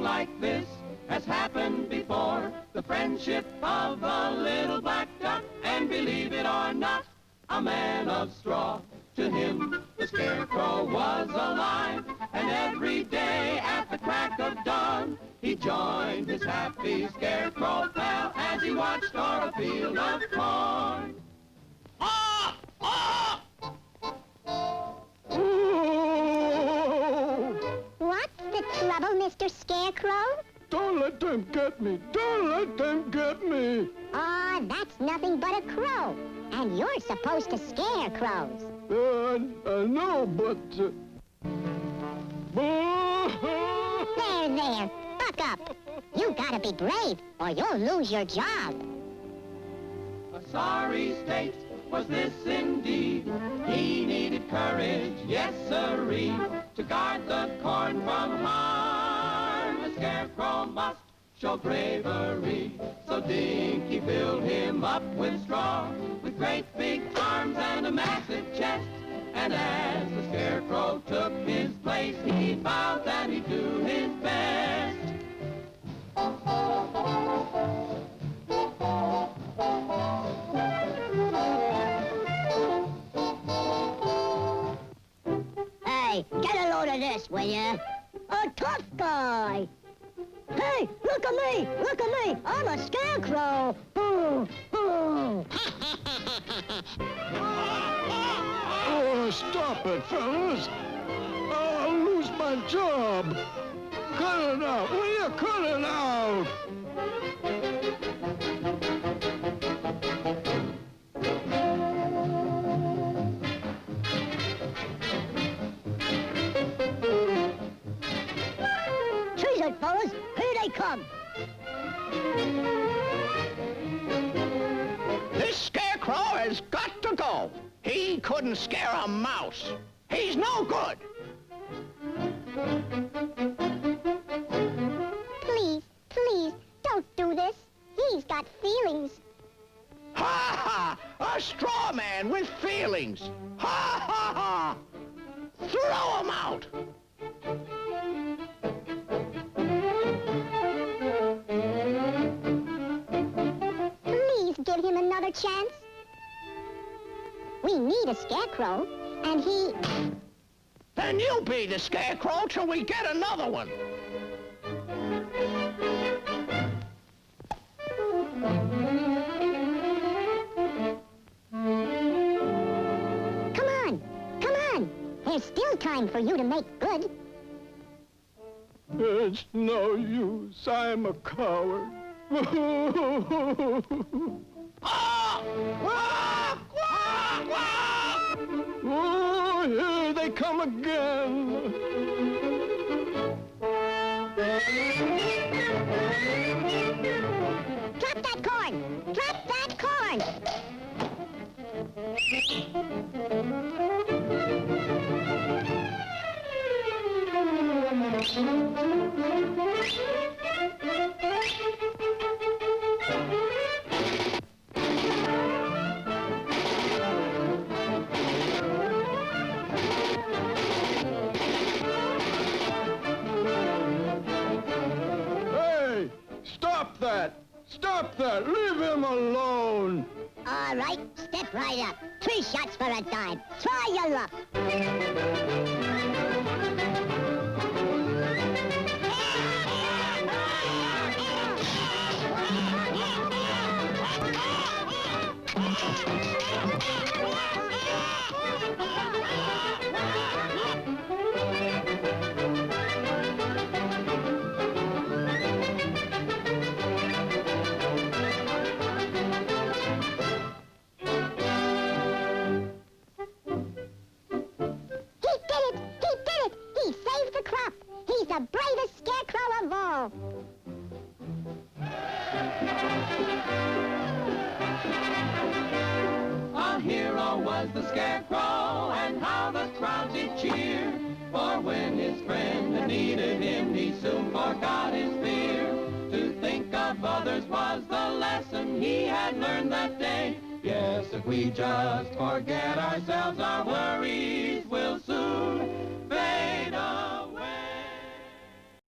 Nothing like this has happened before. The friendship of a little black duck, and believe it or not, a man of straw. To him, the scarecrow was alive, and every day at the crack of dawn, he joined his happy scarecrow pal as he watched o'er a field of corn. Ah! Ah! What's the trouble, Mr. Scarecrow? Don't let them get me! Don't let them get me! Aw, that's nothing but a crow. And you're supposed to scare crows. No, but... There, buck up. You gotta be brave, or you'll lose your job. A sorry state was this indeed. He needed courage, yes sirree, to guard the corn from harm. The scarecrow must show bravery. So Dinky filled him up with straw, with great big arms and a massive chest. And as the scarecrow took his place, he vowed that he'd do his best. Hey, get a load of this, will ya? A tough guy. Hey, look at me! Look at me! I'm a scarecrow! Boo! Boo! Oh, stop it, fellas! I'll lose my job! Cut it out! Will you cut it out? Choose it, fellas! Here they come! This scarecrow has got to go. He couldn't scare a mouse. He's no good. Please, please, don't do this. He's got feelings. Ha ha! A straw man with feelings. Ha ha ha! Throw him out. Please give him another chance. We need a scarecrow, and he... Then you be the scarecrow till we get another one. Come on, come on. There's still time for you to make good. It's no use. I'm a coward. Ah! Quack! Quack! Quack! Oh, here they come again. Drop that corn! Drop that corn! Hey, stop that! Stop that! Leave him alone! All right, step right up. 3 shots for a dime. Try your luck. The bravest scarecrow of all. A hero was the scarecrow, and how the crowd did cheer. For when his friend needed him, he soon forgot his fear. To think of others was the lesson he had learned that day. Yes, if we just forget ourselves, our worries will soon